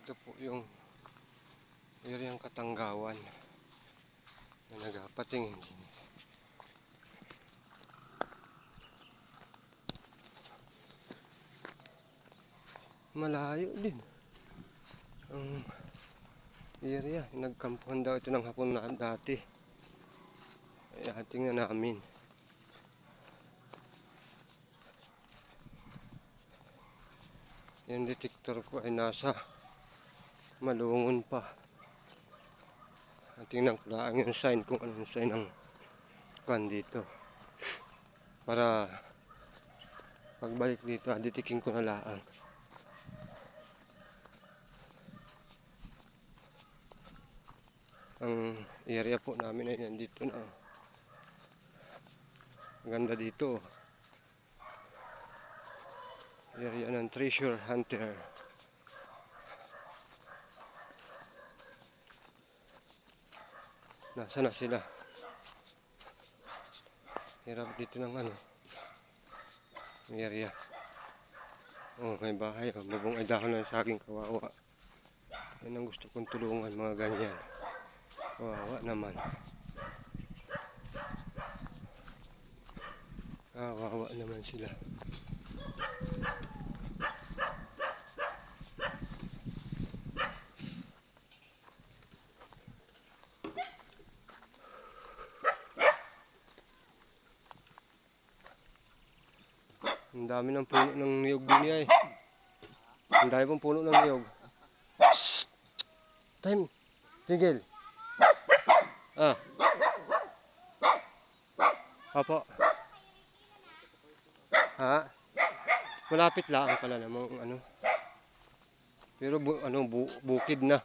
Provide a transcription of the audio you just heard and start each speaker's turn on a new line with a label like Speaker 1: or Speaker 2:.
Speaker 1: Ito po yung areang Katanggawan na nagapatingin. Malayo din ang area. Nagkampuhan daw ito ng Hapon na dati. Kaya tingnan namin. Yung detector ko ay nasa Malungon pa. Tingnan ko lang yung sign kung anong sign ng kan dito. Para pagbalik dito, ditikin ko na lang. Ang area po namin ay nandito na. Maganda dito. Area ng treasure hunter. Nasa na sila? Hirap dito ng area. Oh, may bahay. Oh, bubong ay dahon ng saging, kawawa. Yan ang gusto kong tulungan, mga ganyan. Kawawa naman. Kawawa naman sila. Ang dami ng puno ng niyog din ay. Ang dami pong puno ng niyog. Shhh! Time! Tigil! Ah! Apo. Ha? Malapit lang pala namang Pero bukid na.